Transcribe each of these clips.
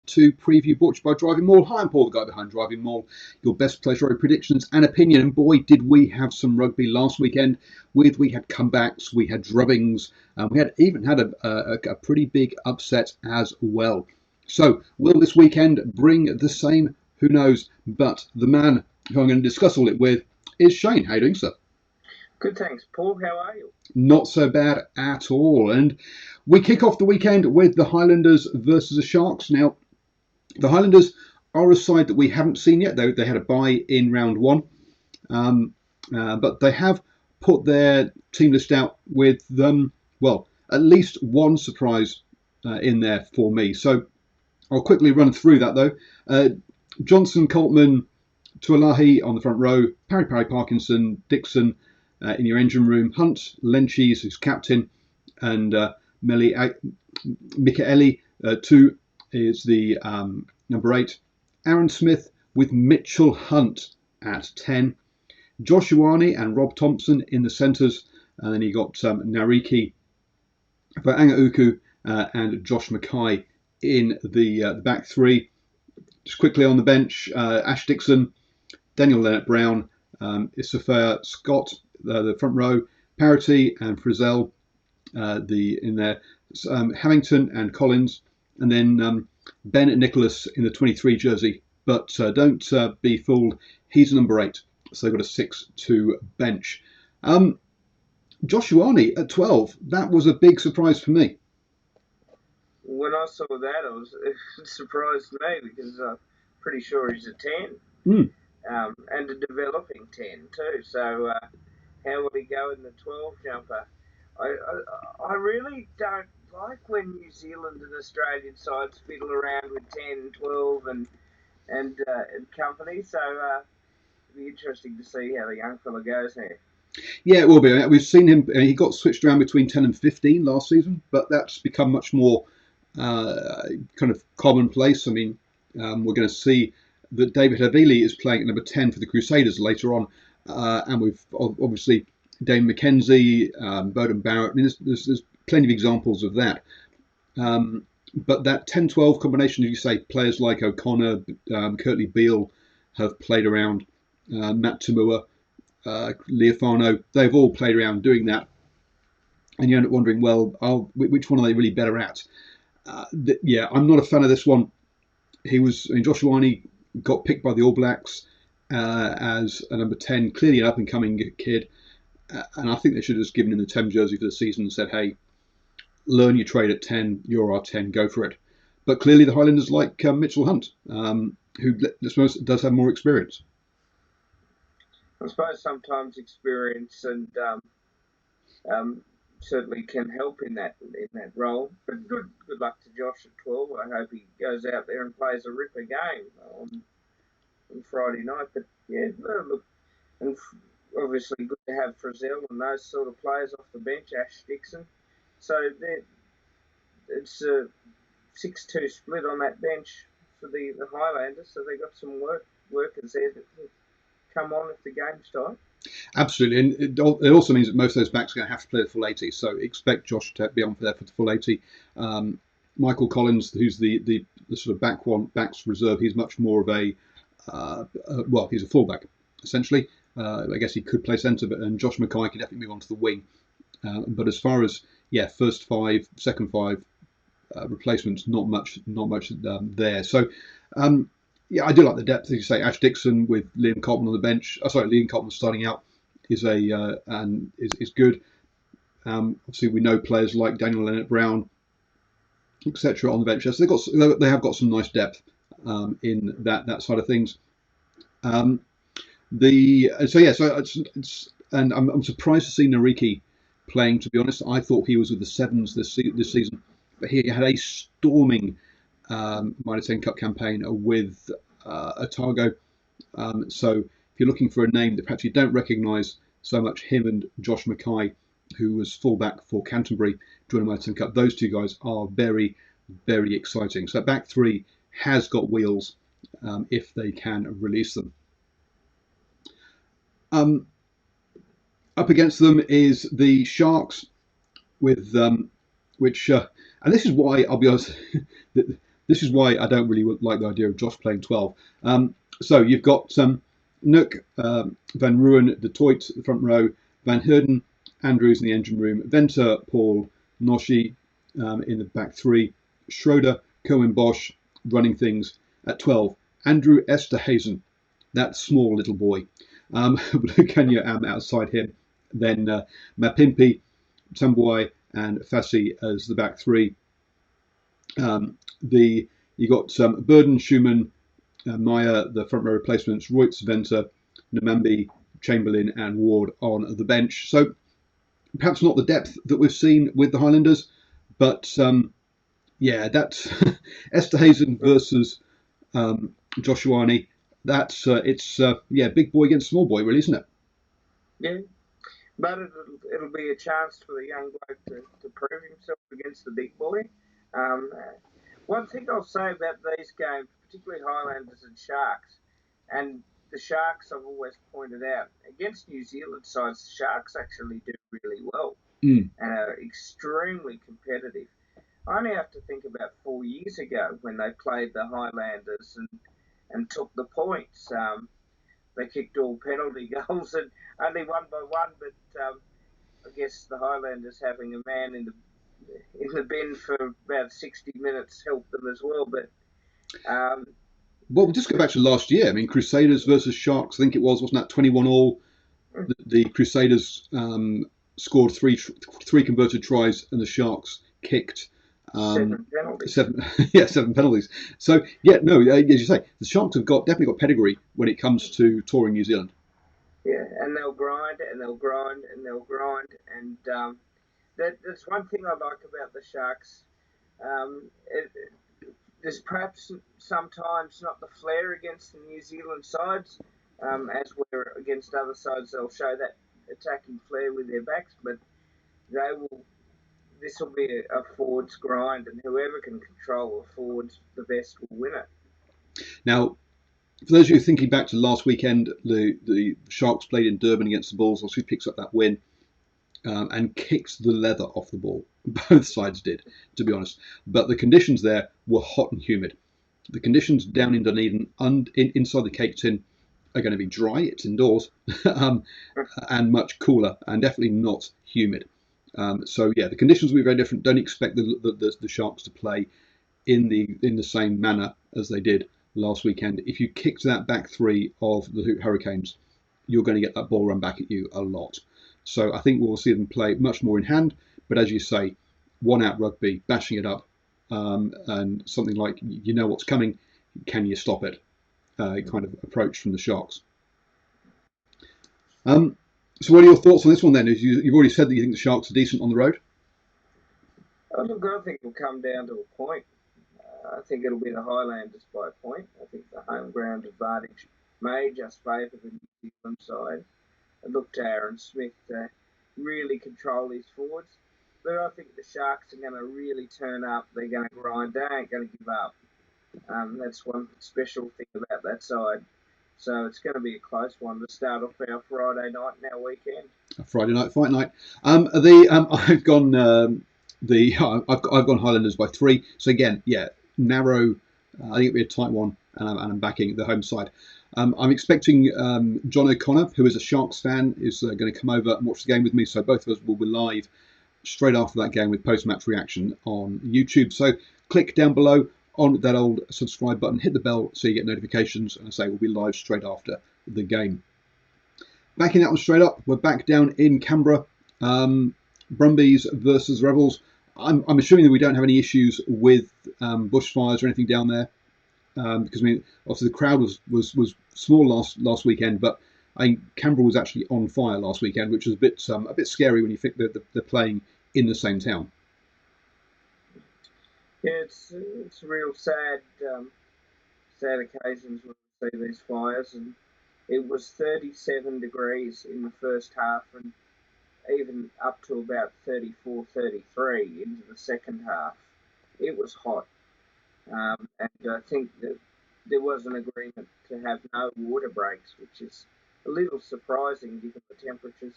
2 preview brought to you by DrivingMaul. Hi, I'm Paul, the guy behind DrivingMaul, your best pleasure predictions and opinion. And boy, did we have some rugby last weekend. We had comebacks, we had drubbings, we had even had a pretty big upset as well. So, will this weekend bring the same? Who knows? But the man who I'm going to discuss all it with is Shane. How are you doing, sir? Good, thanks, Paul. How are you? Not so bad at all. And we kick off the weekend with the Highlanders versus the Sharks. Now, the Highlanders are a side that we haven't seen yet. They had a bye in round 1. But they have put their team list out with, at least one surprise in there for me. So I'll quickly run through that, though. Johnson, Coltman, Tuolahi on the front row, Parry Parkinson, Dixon in your engine room, Hunt, Lenchies, who's captain, and Mikaeli, 2 is the number 8. Aaron Smith with Mitchell Hunt at 10. Josh Ioane and Rob Thompson in the centres, and then you got Nariki for Angauku and Josh Mackay in the back 3. Just quickly on the bench, Ash Dixon, Daniel Leonard-Brown, Isafia Scott, the front row, Parity and Frizzell in there, Hamilton and Collins, and then Ben Nicholas in the 23 jersey. But don't be fooled, he's number 8, so they've got a 6-2 bench. Josh Ioane at 12, that was a big surprise for me. When I saw that, it surprised me because I'm pretty sure he's a 10. And a developing 10 too. So how will he go in the 12 jumper? I really don't like when New Zealand and Australian sides fiddle around with 10, 12 and company. So it'll be interesting to see how the young fella goes here. Yeah, it will be. We've seen him. He got switched around between 10 and 15 last season, but that's become much more kind of commonplace. I mean, we're going to see that David Havili is playing at number 10 for the Crusaders later on, and we've obviously Dane McKenzie, Bowden Barrett. I mean, there's plenty of examples of that. But that 10-12 combination, as you say, players like O'Connor, Curtly Beale have played around, Matt Tamua, Leofano, they've all played around doing that. And you end up wondering, well, which one are they really better at? I'm not a fan of this one. Josh Ioane got picked by the All Blacks as a number 10, clearly an up-and-coming kid. And I think they should have just given him the 10 jersey for the season and said, hey, learn your trade at 10, you're our 10, go for it. But clearly the Highlanders like Mitchell Hunt, who does have more experience. I suppose sometimes experience and certainly can help in that role. But good luck to Josh at 12. I hope he goes out there and plays a ripper game on Friday night. But yeah, look, and obviously good to have Frizzell and those sort of players off the bench, Ash Dixon. So it's a 6-2 split on that bench for the Highlanders. So they've got some workers there that will come on if the game's tight. Absolutely, and it also means that most of those backs are going to have to play the full 80. So expect Josh to be on for the full 80. Michael Collins, who's the sort of backs reserve, he's much more of a he's a fullback essentially. I guess he could play centre, and Josh Mackay could definitely move on to the wing. But as far as first 5, second 5 replacements, not much there. So. I do like the depth, as you say. Ash Dixon with Liam Coltman on the bench. Liam Coltman starting out is good. Obviously, we know players like Daniel Leonard-Brown, etc. on the bench. So they have got some nice depth in that side of things. I'm surprised to see Nariki playing. To be honest, I thought he was with the Sevens this season, but he had a storming minor 10 Cup campaign with Otago. So if you're looking for a name that perhaps you don't recognise so much, him and Josh Mackay, who was fullback for Canterbury during the minor 10 Cup, those two guys are very, very exciting. So back 3 has got wheels if they can release them. Up against them is the Sharks with which and this is why I'll be honest. This is why I don't really like the idea of Josh playing 12. So you've got Nook, Van Ruin, De Toit, the front row, Van Heerden, Andrews in the engine room, Venter, Paul, Noshi in the back three, Schroeder, Cohen Bosch running things at 12. Andrew Esterhazen, that small little boy. Kenya outside him. Then Mapimpi, Tambuai, and Fassi as the back three. You got Burden, Schumann, Maya, the front row replacements, Reutz, Venter, Namambi, Chamberlain, and Ward on the bench. So perhaps not the depth that we've seen with the Highlanders, but yeah, that's Esterhazen versus Joshuani. That's it's big boy against small boy, really, isn't it? Yeah, but it'll be a chance for the young bloke to prove himself against the big boy. One thing I'll say about these games, particularly Highlanders and Sharks, and the Sharks I've always pointed out, against New Zealand sides, the Sharks actually do really well and are extremely competitive. I only have to think about 4 years ago when they played the Highlanders and took the points. They kicked all penalty goals and only won by one, but I guess the Highlanders having a man in the bin for about 60 minutes helped them as well. But well, we'll just go back to last year. I mean, Crusaders versus Sharks. I think it wasn't that 21-all? The Crusaders scored three converted tries, and the Sharks kicked 7 penalties. Seven penalties. So yeah, no, as you say, the Sharks have definitely got pedigree when it comes to touring New Zealand. Yeah, and they'll grind and they'll grind and they'll grind, and that's one thing I like about the Sharks. There's perhaps sometimes not the flair against the New Zealand sides, as where against other sides they'll show that attacking flair with their backs, but they will. This will be a forwards grind, and whoever can control the forwards the best will win it. Now, for those of you thinking back to last weekend, the Sharks played in Durban against the Bulls. Obviously, picks up that win and kicks the leather off the ball. Both sides did, to be honest. But the conditions there were hot and humid. The conditions down in Dunedin, inside the cake tin, are going to be dry. It's indoors, and much cooler, and definitely not humid. So yeah, the conditions will be very different. Don't expect the Sharks to play in the same manner as they did last weekend. If you kicked that back three of the Hurricanes, you're going to get that ball run back at you a lot. So I think we'll see them play much more in hand. But as you say, one out rugby, bashing it up, and something like you know what's coming, can you stop it? Kind of approach from the Sharks. So what are your thoughts on this one then? You've already said that you think the Sharks are decent on the road. Look, I think it'll come down to a point. I think it'll be the Highlanders by a point. I think the home ground advantage may just favour the New Zealand side. I look to Aaron Smith to really control his forwards. But I think the Sharks are going to really turn up. They're going to grind. They ain't going to give up. That's one special thing about that side. So it's going to be a close one to start off our Friday night and our weekend. Friday night, fight night. I've gone I've gone Highlanders by 3. So again, yeah, narrow. I think it'll be a tight one, and I'm backing the home side. I'm expecting John O'Connor, who is a Sharks fan, is going to come over and watch the game with me. So both of us will be live straight after that game with post-match reaction on YouTube. So click down below on that old subscribe button, hit the bell so you get notifications, and I say we'll be live straight after the game. Backing that one straight up, we're back down in Canberra. Brumbies versus Rebels. I'm assuming that we don't have any issues with bushfires or anything down there, because I mean, obviously the crowd was small last weekend, but I think Canberra was actually on fire last weekend, which was a bit scary when you think that they're playing in the same town. Yeah, it's real sad occasions when we see these fires, and it was 37 degrees in the first half, and even up to about 34, 33 into the second half. It was hot, and I think that there was an agreement to have no water breaks, which is a little surprising given the temperatures.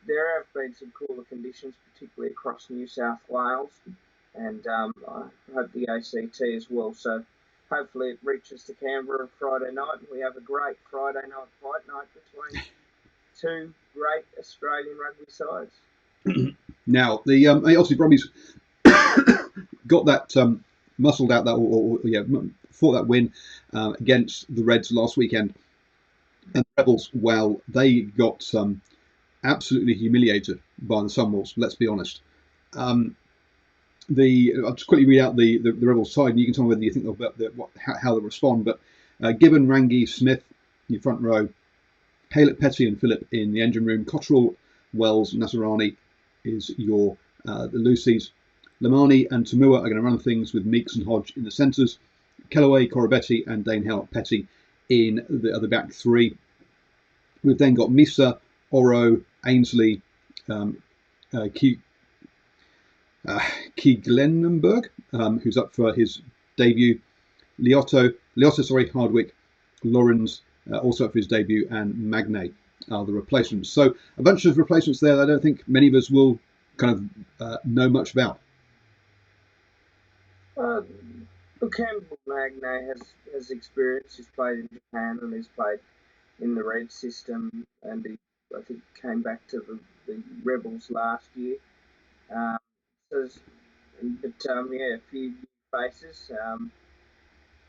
There have been some cooler conditions, particularly across New South Wales, and I hope the ACT as well. So hopefully it reaches to Canberra Friday night, and we have a great Friday night fight night between two great Australian rugby sides. Now, the obviously Brumbies got that muscled out that fought that win against the Reds last weekend, and the Rebels, well, they got absolutely humiliated by the Sunwolves. Let's be honest. I'll just quickly read out the Rebels side, and you can tell me whether you think about how they respond. But Gibbon, Rangi, Smith, in your front row, Haylett, Petty, and Phillip in the engine room. Cottrell, Wells, Nasarani is your the Lucies. Lamani and Tamua are going to run things with Meeks and Hodge in the centres. Kellaway, Corabetti, and Dane Howard Petty in the back three. We've then got Misa, Oro, Ainsley, Glenenberg, who's up for his debut. Lioto, Hardwick, Lawrence, also up for his debut, and Magne are the replacements. So a bunch of replacements there that I don't think many of us will kind of know much about. Campbell Magne has experience. He's played in Japan and he's played in the Red system, and he, I think, came back to the Rebels last year. A few new faces.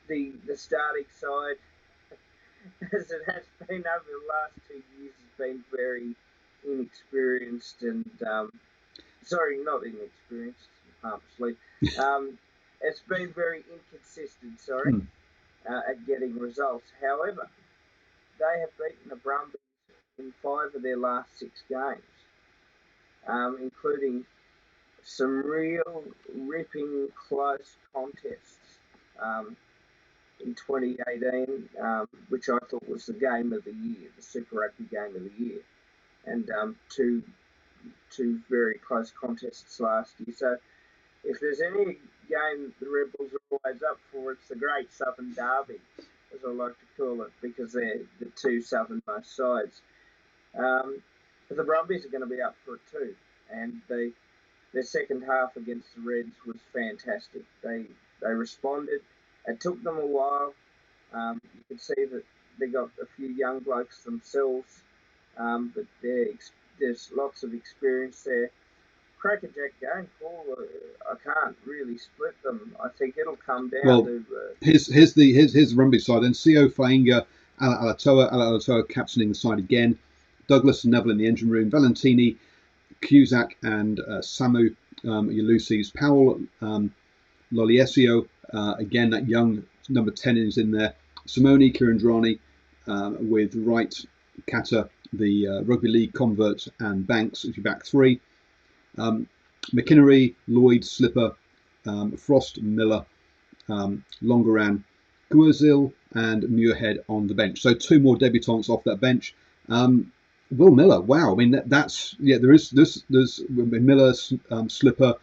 The starting side, as it has been over the last 2 years, has been very inexperienced and not inexperienced, harmlessly. It's been very inconsistent. At getting results. However, they have beaten the Brumbies in 5 of their last 6 games, including some real ripping close contests in 2018, which I thought was the game of the year, the Super Rugby game of the year, and two very close contests last year. So if there's any game the Rebels are always up for, it's the Great Southern Derby, as I like to call it, because they're the two southernmost sides. But the Brumbies are going to be up for it too, and their second half against the Reds was fantastic. They responded. It took them a while. You could see that they got a few young blokes themselves, but there's lots of experience there. Crackerjack going forward, I can't really split them. I think it'll come down to. Here's the Rugby side. Then Co Fainga, Alatoa captaining the side again. Douglas and Neville in the engine room. Valentini, Cusack, and Samu, your Lucy's. Powell, Loliesio, again that young number 10 is in there. Simone, Kirandrani, with Wright, Kata, the Rugby League converts, and Banks as your back three. McInnery, Lloyd, Slipper, Frost, Miller, Longeran, Guazil, and Muirhead on the bench. So 2 more debutants off that bench. Will Miller, wow! I mean that's there's Miller, Slipper,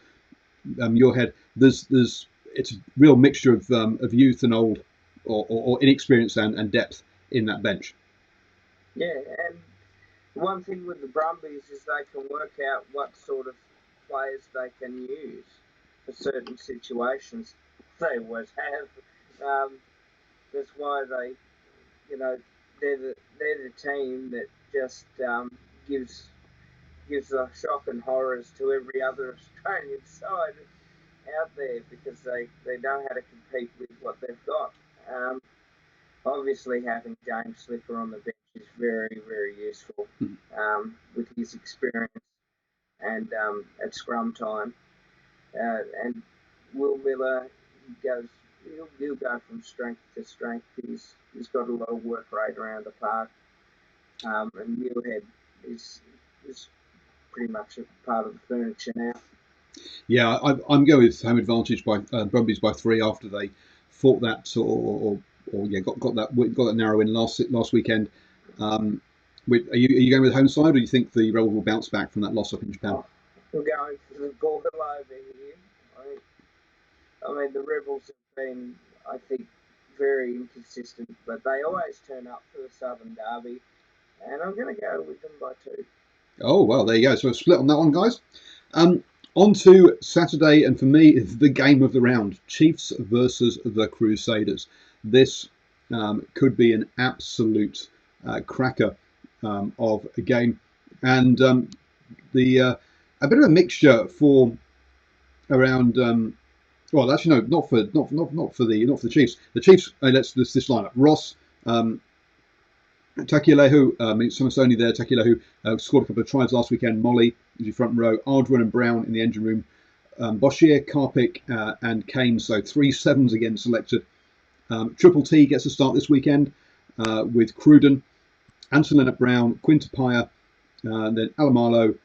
Muirhead. There's it's a real mixture of youth and old, or inexperience and depth in that bench. Yeah, and one thing with the Brumbies is they can work out what sort of players they can use for certain situations. They always have. That's why they're the team that just gives the shock and horrors to every other Australian side out there, because they know how to compete with what they've got. Obviously, having James Slipper on the bench is very, very useful with his experience and at scrum time. And Will Miller, he'll go from strength to strength. He's got a lot of work rate around the park. And Muirhead is pretty much a part of the furniture now. Yeah, I'm going with home advantage by Brumbies by 3 after they fought that got that narrow win last weekend. Are you going with home side, or do you think the Rebels will bounce back from that loss up in Japan? We're going for the ball over here. I mean, the Rebels have been, I think, very inconsistent, but they always turn up for the Southern Derby, and I'm going to go with them by 2. Oh well, there you go. So a split on that one, guys. On to Saturday, and for me, the game of the round: Chiefs versus the Crusaders. This could be an absolute cracker of a game, and the a bit of a mixture for around. Well, actually, no, not for the Chiefs. The Chiefs. Let's this lineup: Ross. Takilehu, it's only there. Takilehu scored a couple of tries last weekend. Molly is your front row. Aldrin and Brown in the engine room. Boshier, Karpik, and Kane. So 3 sevens again selected. Triple T gets a start this weekend with Cruden, Anton Leonard Brown, Quintapaya, then Alamalo,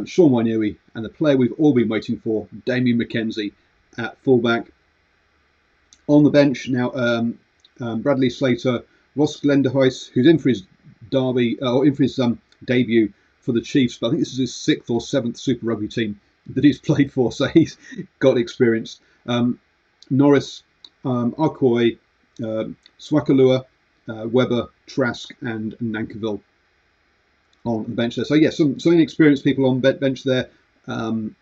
Sean Wainui, and the player we've all been waiting for, Damien McKenzie at fullback. On the bench now, Bradley Slater, Ross Glenderhuis, who's in for his derby or in for his debut for the Chiefs, but I think this is his 6th or 7th Super Rugby team that he's played for, so he's got experience. Norris, Arcoy, Swakalua, Weber, Trask, and Nankiville on the bench there. So yeah, some inexperienced people on bench there. And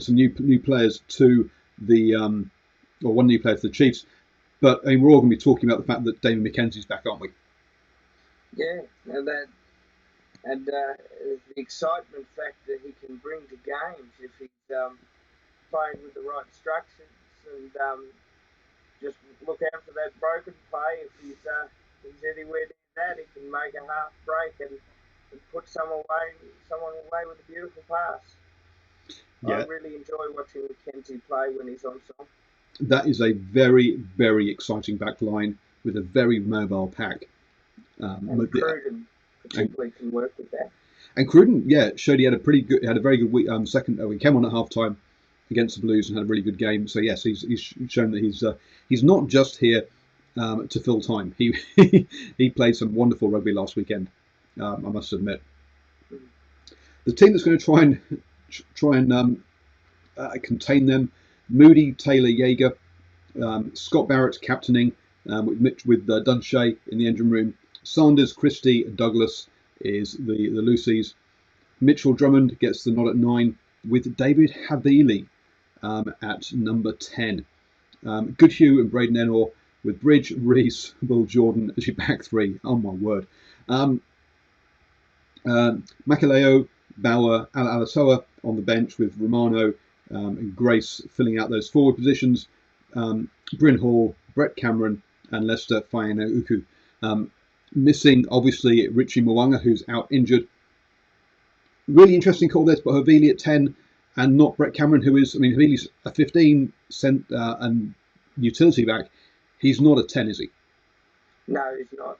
some new players to the or one new player to the Chiefs. But I mean, we're all going to be talking about the fact that Damien McKenzie's back, aren't we? Yeah, and the excitement factor he can bring to games if he's playing with the right instructions, and just look out for that broken play. If he's anywhere near that, he can make a half break and put someone away with a beautiful pass. Yeah. I really enjoy watching McKenzie play when he's on song. That is a very, very exciting back line with a very mobile pack. And Cruden particularly can work with that. And Cruden, yeah, showed he had a very good week. Second, he came on at half time against the Blues and had a really good game. So yes, he's shown that he's not just here to fill time. He played some wonderful rugby last weekend. I must admit. The team that's going to try and contain them: Moody, Taylor, Jaeger, Scott Barrett captaining with Dunshay in the engine room. Sanders, Christie, Douglas is the Lucy's. Mitchell Drummond gets the nod at 9 with David Havili at number 10. Goodhue and Braden Enor with Bridge, Reese, Will Jordan as your back 3. Oh my word. Makaleo, Bauer, Alasoa on the bench with Romano and Grace filling out those forward positions. Bryn Hall, Brett Cameron, and Lester Faiana Uku. Missing, obviously, Richie Mwanga, who's out injured. Really interesting call there to put Havili at 10 and not Brett Cameron, who is, I mean, Havili's a 15 cent and utility back. He's not a 10, is he? No, he's not.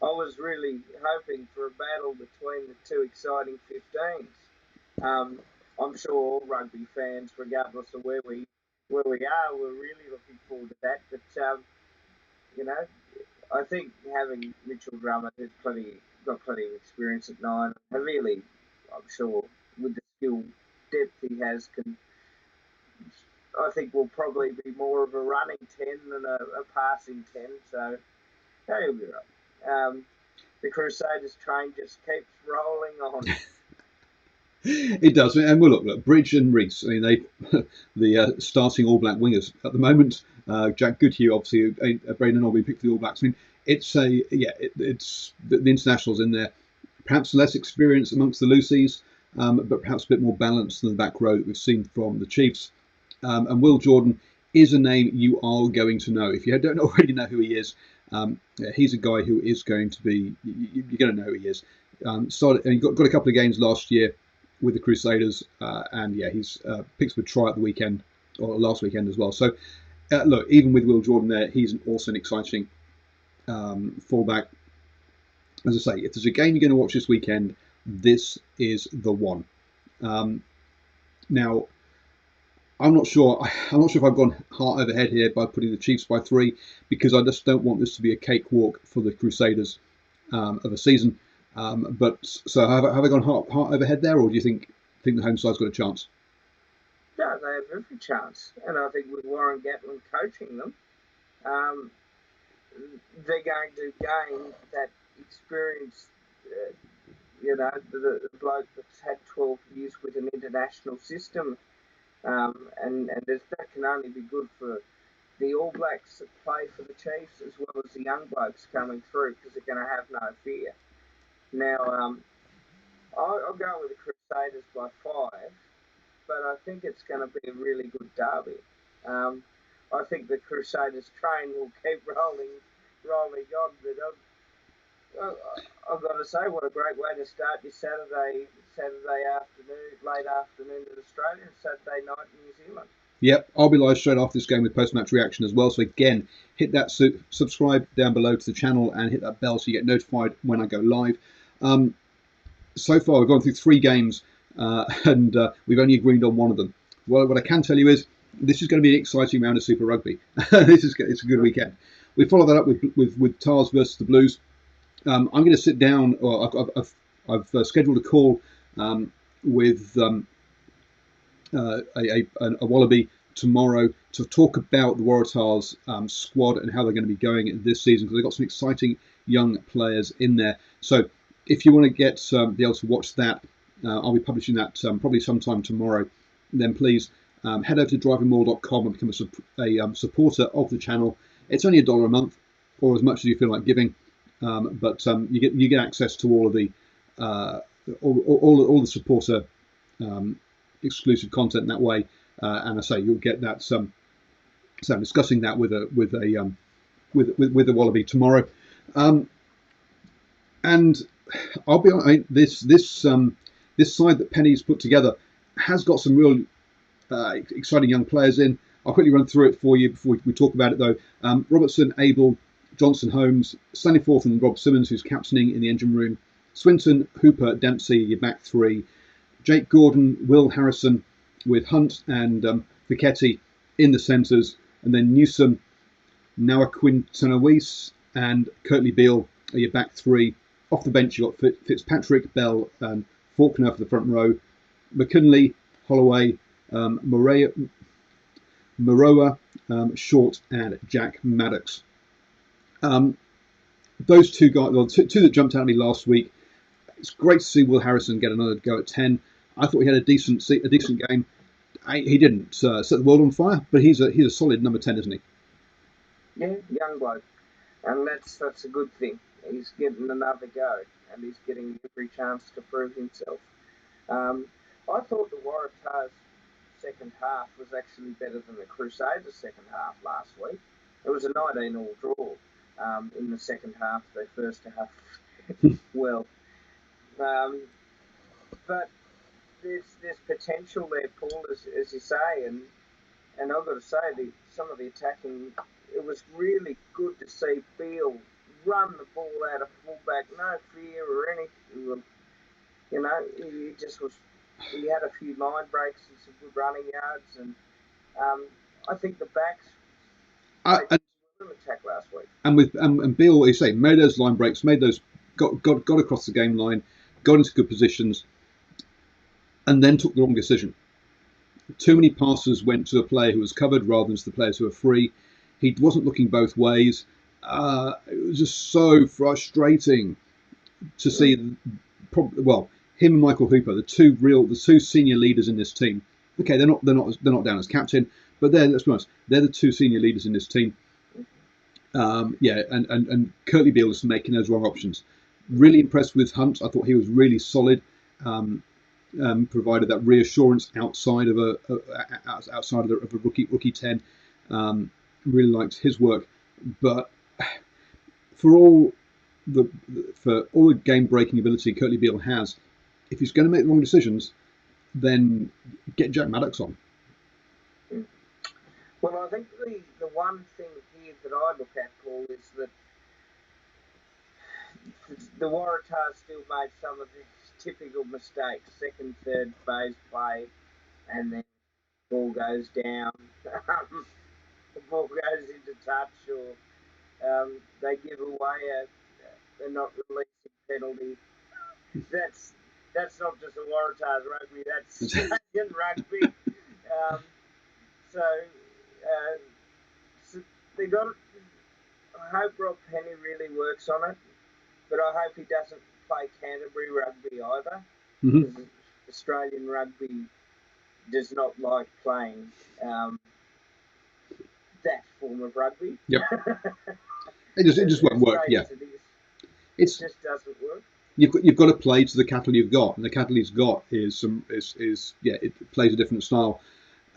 I was really hoping for a battle between the two exciting 15s. I'm sure all rugby fans, regardless of where we are, we're really looking forward to that. But I think having Mitchell Drummond, who's got plenty of experience at 9, Havili, I'm sure with the skill depth he has, I think will probably be more of a running 10 than a passing 10. So he'll be right. The Crusaders train just keeps rolling on. It does, and we'll look. Bridge and Reese. I mean, the starting All Black wingers at the moment. Jack Goodhue, obviously, Braden Orby picked for the All Blacks. I mean, it's the internationals in there. Perhaps less experience amongst the Lucies, but perhaps a bit more balance than the back row that we've seen from the Chiefs. And Will Jordan is a name you are going to know. If you don't already know who he is, he's a guy who is going to be. You're going to know who he is. He got a couple of games last year with the Crusaders, and yeah, he's picked up a try at the weekend or last weekend as well. So look, even with Will Jordan there, he's also an exciting fullback. As I say, if there's a game you're going to watch this weekend, this is the one. Now, I'm not sure if I've gone heart over head here by putting the Chiefs by 3, because I just don't want this to be a cakewalk for the Crusaders of a season. But so have I gone heart over head there, or do you think the home side's got a chance? No, they have every chance, and I think with Warren Gatland coaching them, they're going to gain that experience the bloke that's had 12 years with an international system, and that can only be good for the All Blacks that play for the Chiefs as well as the young blokes coming through, because they're going to have no fear. Now, I'll go with the Crusaders by 5, but I think it's going to be a really good derby. I think the Crusaders train will keep rolling on, but I've got to say, what a great way to start your Saturday afternoon, late afternoon in Australia, and Saturday night in New Zealand. Yep, I'll be live straight after this game with post-match reaction as well. So again, hit that subscribe down below to the channel and hit that bell so you get notified when I go live. So far, we've gone through 3 games and we've only agreed on one of them. Well, what I can tell you is this is going to be an exciting round of Super Rugby. It's a good weekend. We follow that up with Tars versus the Blues. I'm going to sit down, or I've scheduled a call with a Wallaby tomorrow to talk about the Waratahs squad and how they're going to be going this season, because they've got some exciting young players in there. So if you want to be able to watch that, I'll be publishing that probably sometime tomorrow. Then please head over to DrivingMaul.com and become a supporter of the channel. It's only $1 a month, or as much as you feel like giving, but you get access to all of the all the supporter exclusive content that way, and I say you'll get that. So I'm discussing that with a Wallaby tomorrow, and I'll be honest, this side that Penny's put together has got some real exciting young players in. I'll quickly run through it for you before we talk about it though. Robertson, Abel, Johnson, Holmes, Stanley Forth and Rob Simmons, who's captaining in the engine room. Swinton, Hooper, Dempsey, your back 3. Jake Gordon, Will Harrison with Hunt and Fichetti in the centres. And then Newsom, Noah Quintanawis and Curtly Beale are your back 3. Off the bench, you've got Fitzpatrick, Bell and Faulkner for the front row. McKinley, Holloway, Maroa, Short and Jack Maddox. Those 2 guys, well, two that jumped out at me last week. It's great to see Will Harrison get another go at 10. I thought he had a decent game. He didn't set the world on fire, but he's a solid number 10, isn't he? Yeah, young bloke, and that's a good thing. He's getting another go, and he's getting every chance to prove himself. I thought the Waratahs' second half was actually better than the Crusaders' second half last week. It was a 19-all draw in the second half. Their first half, well, but there's potential there, Paul, as you say, and I've got to say, some of the attacking, it was really good to see Beale run the ball out of fullback, no fear or anything. He just was. He had a few line breaks and some good running yards, and I think the backs played well in attack last week. And Beale, you say, made those line breaks, got across the game line, got into good positions, and then took the wrong decision. Too many passes went to the player who was covered rather than to the players who were free. He wasn't looking both ways. It was just so frustrating to see. Well, him and Michael Hooper, the two senior leaders in this team. Okay, they're not down as captain, but let's be honest, they're the 2 senior leaders in this team. And Curtly Beale is making those wrong options. Really impressed with Hunt. I thought he was really solid. Provided that reassurance outside of a rookie 10. Really liked his work, but for all the game breaking ability Curtly Beale has, if he's going to make the wrong decisions, then get Jack Maddox on. Well, I think the one thing here that I look at, Paul, is that the Waratahs still made some of the typical mistakes. Second, third phase play, and then ball goes down. The ball goes into touch, or they give away a not releasing penalty. That's not just a Waratahs rugby. That's Australian rugby. So they got. I hope Rob Penny really works on it, but I hope he doesn't play Canterbury rugby either, Hmm. because Australian rugby does not like playing that form of rugby. Yep. It just won't As work. great Yeah, as it is, it it's just doesn't work. you've got to play to the cattle you've got, and the cattle he's got is yeah, it plays a different style.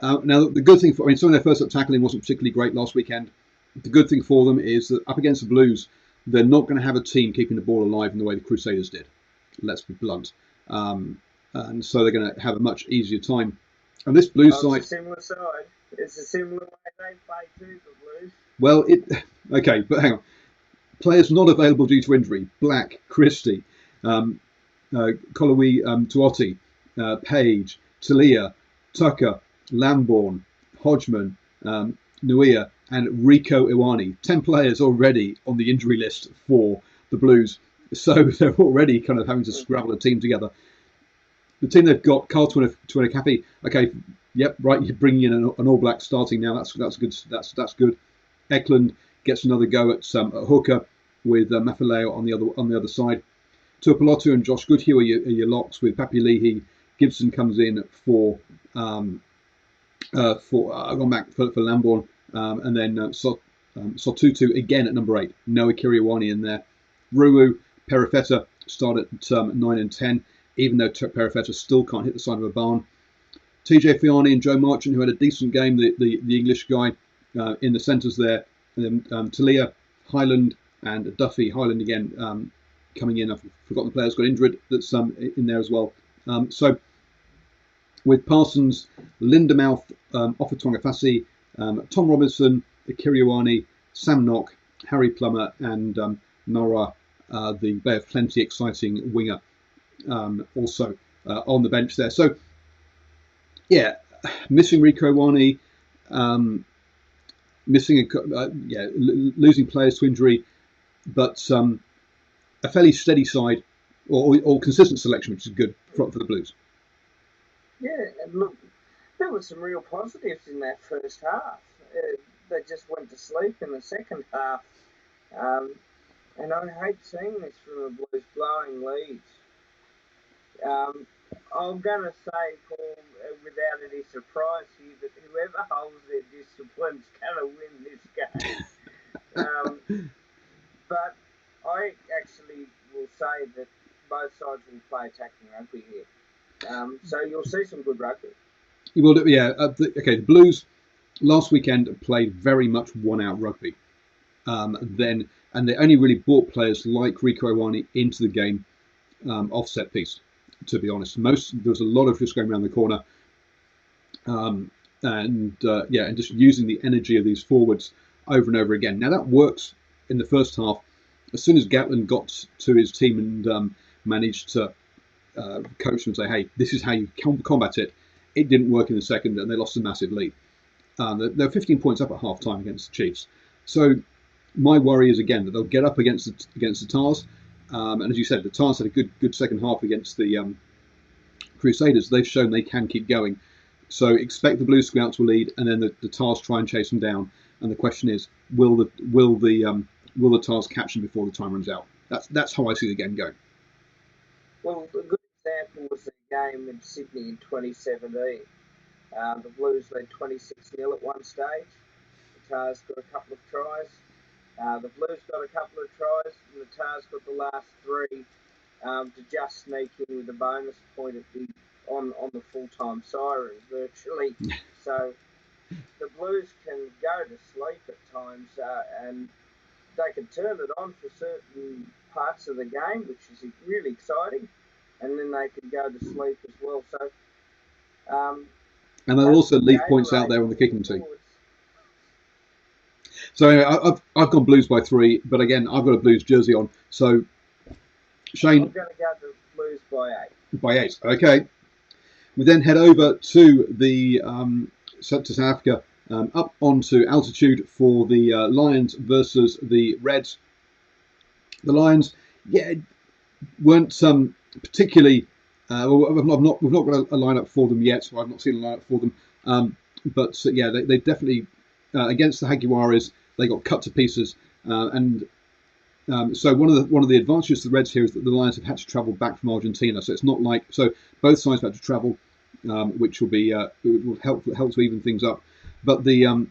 Now the good thing for, I mean, some of their first up tackling wasn't particularly great last weekend. The good thing for them is that up against the Blues, they're not going to have a team keeping the ball alive in the way the Crusaders did. Let's be blunt. And so they're going to have a much easier time. And this Blues It's a side, similar side. It's a similar way they play too, the Blues. well, okay, but hang on. Players not available due to injury: Black, Christie, um, Kolowee, Tuoti, Page, Talia, Tucker, Lambourne, Hodgman, Nuia, and Rico Iwani. 10 players already on the injury list for the Blues. So they're already kind of having to scrabble a team together. The team they've got: Carl Tuanakapi. Okay, yep, right. You're bringing in an All Black starting now. That's good. That's good. Eklund gets another go at hooker with Mafileo on the other side. Tuipulotu and Josh Goodhue are your locks, with Papi Leahy. Gibson comes in for I've gone back for Lambourne, and then Sotutu again at number 8. Noah Kiriwani in there. Ruru, Perifetta start at 9 and 10, even though Perifetta still can't hit the side of a barn. TJ Fiani and Joe Marchant, who had a decent game, the English guy, in the centres there. And then Talia, Highland, and Duffy. Highland again coming in. I've forgotten the player's got injured. That's in there as well. So with Parsons, Lindermouth, Offatongafasi, Tom Robinson, Kiriwani, Sam Knock, Harry Plummer, and Nora, the Bay of Plenty exciting winger, also on the bench there. So yeah, missing Rico Iwani, missing losing players to injury, but a fairly steady side or consistent selection, which is good for the Blues. Yeah, and look, there were some real positives in that first half. They just went to sleep in the second half. And I hate seeing this from the Blues blowing leads. I'm going to say, Paul, without any surprise here, that whoever holds their discipline's going to win this game. But I actually will say that both sides will play attacking rugby here. So you'll see some good rugby. You will do, yeah. The Blues last weekend played very much one-out rugby. And they only really brought players like Rico Iwani into the game off set piece. To be honest, there was a lot of just going around the corner, and just using the energy of these forwards over and over again. Now that works in the first half. As soon as Gatland got to his team and managed to coach them and say, "Hey, this is how you combat it," it didn't work in the second, and they lost a massive lead. They're 15 points up at half time against the Chiefs. So my worry is again that they'll get up against the Tars, and as you said, the Tars had a good second half against the Crusaders. They've shown they can keep going. So expect the Blues to go out to a lead, and then the Tars try and chase them down. And the question is, will the Tars catch them before the time runs out? That's how I see the game going. Well, a good example was the game in Sydney in 2017. The Blues led 26-0 at one stage. The Tars got a couple of tries. The Blues got a couple of tries, and the Tars got the last 3 to just sneak in with a bonus point on the full-time siren virtually. So the Blues can go to sleep at times, and they can turn it on for certain parts of the game, which is really exciting, and then they can go to sleep as well. So, and they'll also leave points out there on the kicking team. So anyway, I've gone Blues by 3, but again, I've got a Blues jersey on. So Shane, I'm going to go to Blues by 8. By 8, okay. We then head over to the to South Africa, up onto altitude for the Lions versus the Reds. The Lions, weren't particularly. We've not got a lineup for them yet, so I've not seen a lineup for them. But they definitely against the Hag Juarez, they got cut to pieces, and So one of the advantages to the Reds here is that the Lions have had to travel back from Argentina. So it's not like both sides have had to travel, which will be will help to even things up. But the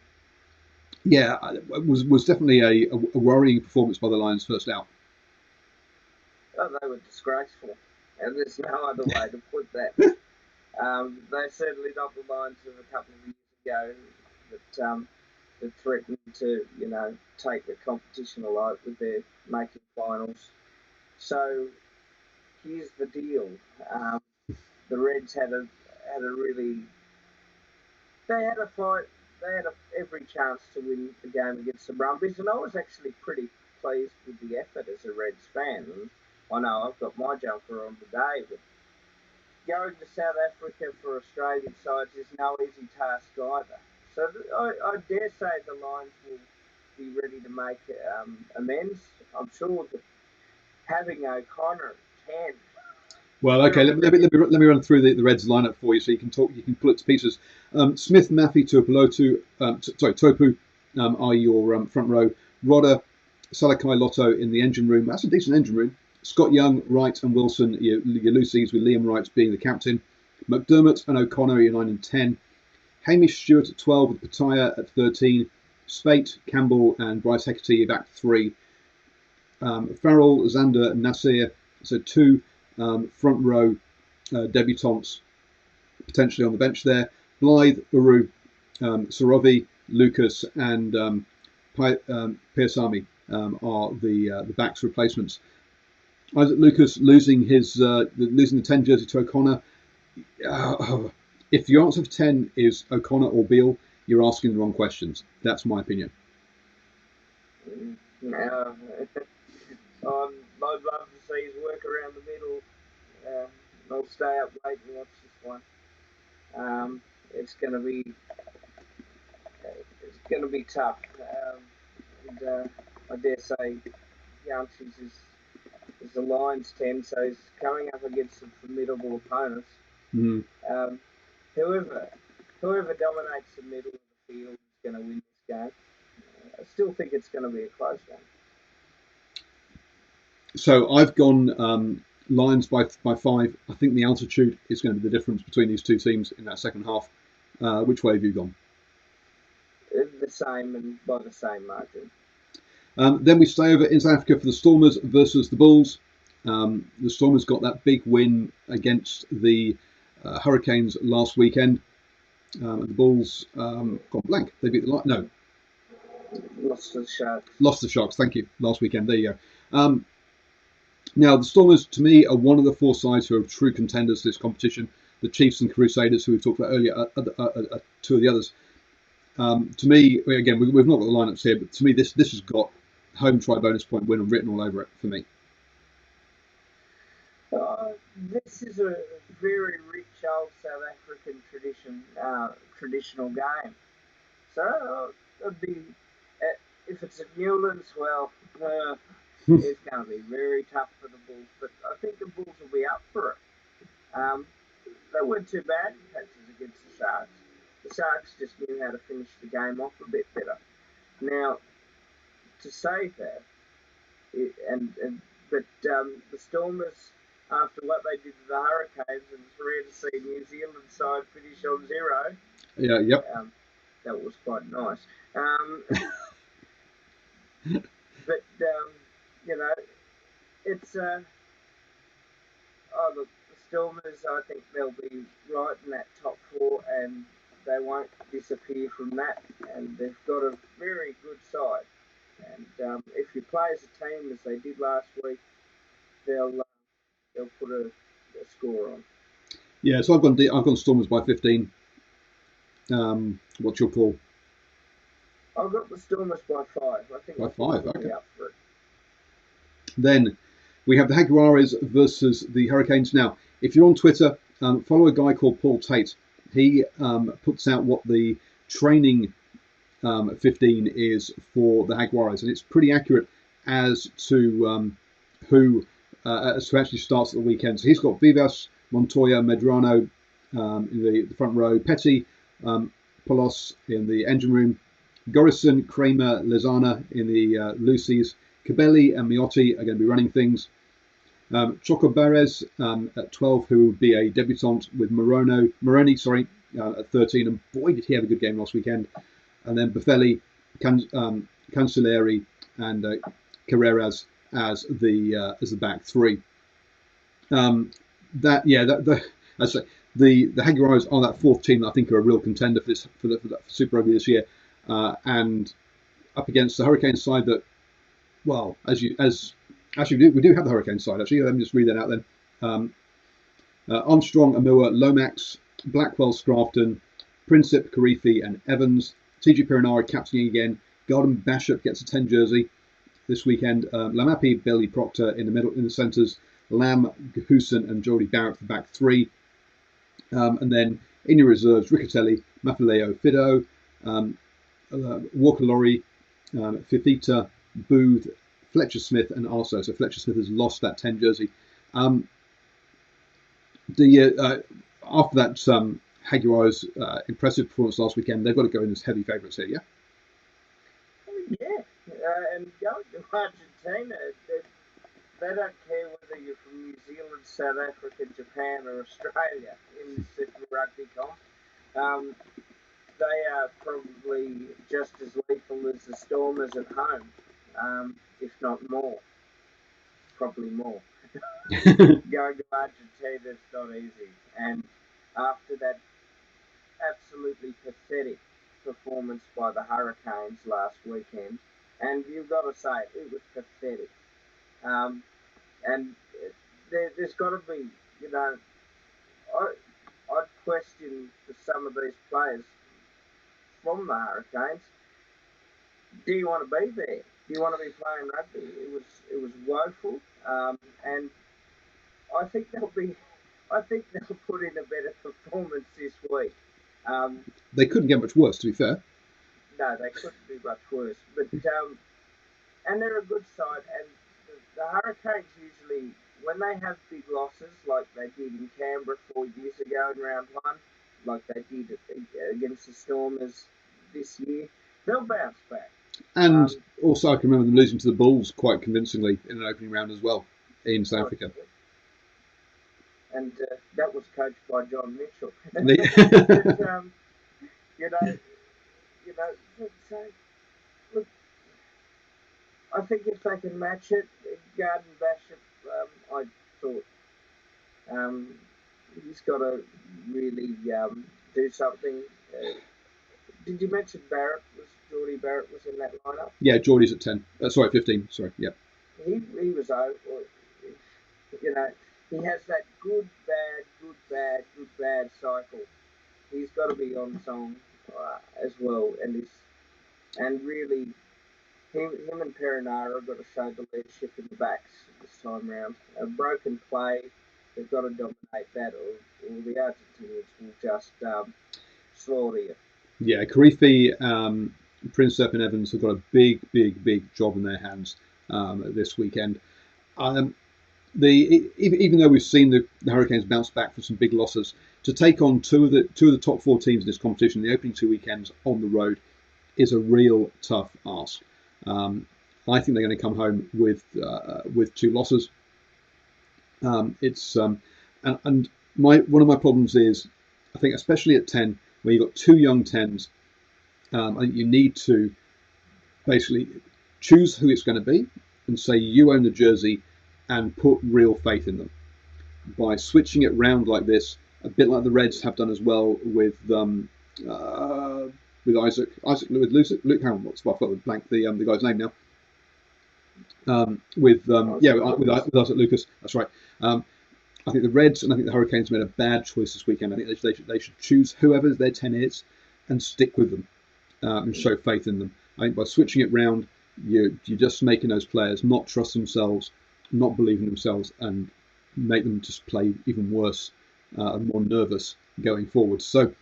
it was definitely a worrying performance by the Lions first out. Oh, they were disgraceful, and there's no other way to put that. They certainly not the Lions of a couple of years ago that threatened to, take the competition alive with their making finals. So here's the deal: the Reds had a really they had a fight. They had every chance to win the game against the Brumbies, and I was actually pretty pleased with the effort as a Reds fan. And I know I've got my jumper on today, but going to South Africa for Australian sides is no easy task either. So I dare say the Lions will be ready to make amends. I'm sure that having O'Connor at 10. Well, okay. Let me run through the Reds lineup for you, so you can talk. You can pull it to pieces. Smith, Maffey, Tuipulotu, Topu are your front row. Rodder, Salakai, Lotto in the engine room. That's a decent engine room. Scott Young, Wright, and Wilson. Your Lucy's with Liam Wright being the captain. McDermott and O'Connor, your 9 and 10. Hamish Stewart at 12 with Pataya at 13. Spate, Campbell, and Bryce Hecate back 3. Farrell, Zander, Nasir, so 2. Front row debutantes potentially on the bench there. Blythe, Uru, Sorovi, Lucas, and Piersami are the backs replacements. Isaac Lucas losing the 10 jersey to O'Connor. If your answer for 10 is O'Connor or Beale, you're asking the wrong questions. That's my opinion. I'd love to see his work around the middle. I'll stay up late and watch this one. It's going to be tough. I dare say Youngsters is the Lions 10, so he's coming up against some formidable opponents. Mm-hmm. Whoever dominates the middle of the field is going to win this game. I still think it's going to be a close one. So I've gone Lions by 5. I think the altitude is going to be the difference between these two teams in that second half. Which way have you gone? The same, and by the same margin. Then we stay over in South Africa for the Stormers versus the Bulls. The Stormers got that big win against the Hurricanes last weekend. The Bulls gone blank. They beat the no. Lost to the Sharks. Lost to the Sharks. Thank you. Last weekend. There you go. Now the Stormers, to me, are one of the 4 sides who are true contenders to this competition. The Chiefs and Crusaders, who we talked about earlier, are 2 of the others. To me, again, we've not got the lineups here, but to me, this has got home try bonus point win written all over it for me. This is a very rich old South African traditional game. So it'd be, if it's at Newlands, well, it's going to be very tough for the Bulls. But I think the Bulls will be up for it. They weren't too bad in patches against the Sharks. The Sharks just knew how to finish the game off a bit better. Now, to say that, but the Stormers, after what they did to the Hurricanes, and it's rare to see New Zealand side finish on 0. Yeah, yep. That was quite nice. But it's look, the Stormers, I think they'll be right in that top 4, and they won't disappear from that. And they've got a very good side. And if you play as a team as they did last week, they'll put a score on. Yeah, so I've gone Stormers by 15. What's your call? I've got the Stormers by 5. I think by 5. Okay. Up for it. Then we have the Hag Juarez versus the Hurricanes. Now, if you're on Twitter, follow a guy called Paul Tate. He puts out what the training 15 is for the Hag Juarez, and it's pretty accurate as to who actually starts at the weekend. So he's got Vivas, Montoya, Medrano in the front row, Petty, Polos in the engine room, Gorison, Kramer, Lezana in the Lucy's, Cabelli and Miotti are going to be running things. Choco Barres at 12, who will be a debutant with Moroni, at 13, and boy did he have a good game last weekend. And then Buffelli, Cancelleri, and Carreras as the back three. The Hag Juarez are that fourth team that I think are a real contender for Super Rugby this year, and up against the Hurricanes side that, well, actually we do have the Hurricanes side. Actually, let me just read that out then. Armstrong, Amua, Lomax, Blackwell, Scrafton, Princip, Karifi, and Evans. TG Perinara captaining again. Garden Bashop gets a 10 jersey this weekend. Lamapi, Bailey Proctor in the centres. Lamb, Huson, and Jordy Barrett for back three. And then in your reserves, Riccatelli, Mafileo, Fido, Walker Laurie, Fifita, Booth, Fletcher Smith, and also so Fletcher Smith has lost that 10 jersey. After that Hag Juarez impressive performance last weekend, they've got to go in as heavy favourites here, yeah? Yeah, and going to Argentina, they don't care whether you're from New Zealand, South Africa, Japan, or Australia in this Super Rugby comp. They are probably just as lethal as the Stormers at home, if not more. Probably more. Going to Argentina is not easy. And after that absolutely pathetic performance by the Hurricanes last weekend, and you've got to say, it was pathetic. And there's got to be, I'd question for some of these players from the Hurricanes, do you want to be there? Do you want to be playing rugby? It was woeful, and I think they'll put in a better performance this week. They couldn't get much worse, to be fair. No, they couldn't do much worse. But and they're a good side. And the Hurricanes usually, when they have big losses, like they did in Canberra 4 years ago in round one, like they did against the Stormers this year, they'll bounce back. And also, I can remember them losing to the Bulls quite convincingly in an opening round as well in South Africa. And that was coached by John Mitchell. But, so, look, I think if they can match it, Garden Bashop, I thought he's got to really do something. Did you mention Jordy Barrett was in that lineup? Yeah, Jordy's at 10. 15. Sorry, yeah. He was over. He has that good, bad cycle. He's got to be on song as well, and really, him and Perinara have got to show the leadership in the backs this time round. A broken play, they've got to dominate that, or the Argentinians will just slaughter you. Yeah, Karifi, Princip, and Evans have got a big job in their hands this weekend. Even though we've seen the Hurricanes bounce back from some big losses, to take on two of the top four teams in this competition, the opening 2 weekends on the road, is a real tough ask. I think they're going to come home with 2 losses. One of my problems is, I think especially at 10, where you've got 2 young 10s, I think you need to basically choose who it's going to be and say you own the jersey and put real faith in them. By switching it round like this, a bit like the Reds have done as well with Isaac Luke Hammond. What's my fault? Blank the guy's name now. With Isaac Lucas. That's right. I think the Reds and I think the Hurricanes made a bad choice this weekend. I think they should choose whoever their 10 is and stick with them and show faith in them. I think by switching it round, you're just making those players not trust themselves, not believe in themselves, and make them just play even worse and more nervous going forward. So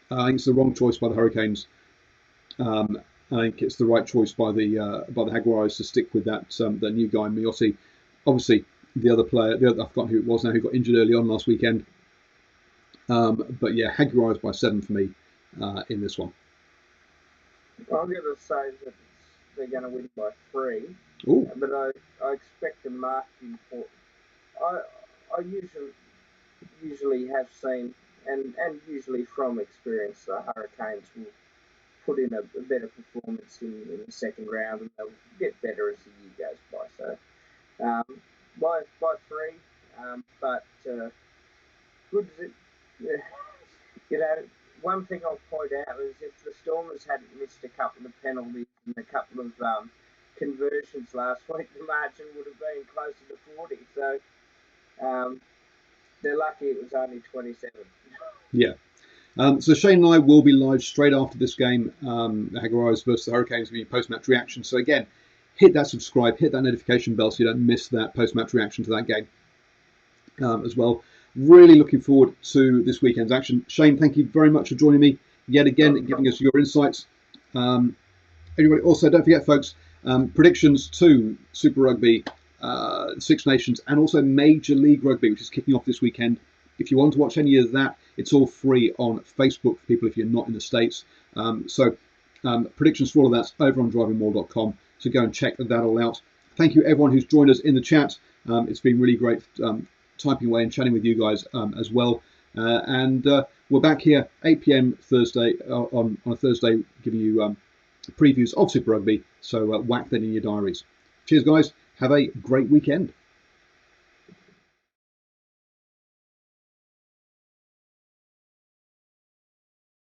I think it's the wrong choice by the Hurricanes. I think it's the right choice by the Hag Juarez to stick with that new guy Miotti. Obviously, the other player, I've forgotten who it was now, who got injured early on last weekend. But yeah, Hag Juarez by 7 for me in this one. I'm going to say that they're going to win by 3. Ooh. But I expect a marked import. I usually have seen, and usually from experience, the Hurricanes will put in a better performance in the second round, and they'll get better as the year goes by. So by three, but good. You know, one thing I'll point out is if the Stormers hadn't missed a couple of penalties and a couple of conversions last week, the margin would have been closer to 40. So they're lucky it was only 27. Yeah. So Shane and I will be live straight after this game, Hag Juarez versus the Hurricanes, with post-match reaction. So again, hit that subscribe, hit that notification bell so you don't miss that post-match reaction to that game as well. Really looking forward to this weekend's action. Shane, thank you very much for joining me yet again and giving us your insights. Everybody, also don't forget, folks, predictions to Super Rugby, Six Nations, and also Major League Rugby, which is kicking off this weekend. If you want to watch any of that, it's all free on Facebook for people if you're not in the States. So predictions for all of that's over on DrivingMaul.com. So go and check that all out. Thank you everyone who's joined us in the chat. It's been really great typing away and chatting with you guys as well. And we're back here 8 p.m. Thursday on a Thursday, giving you previews of Super Rugby. So whack that in your diaries. Cheers, guys. Have a great weekend.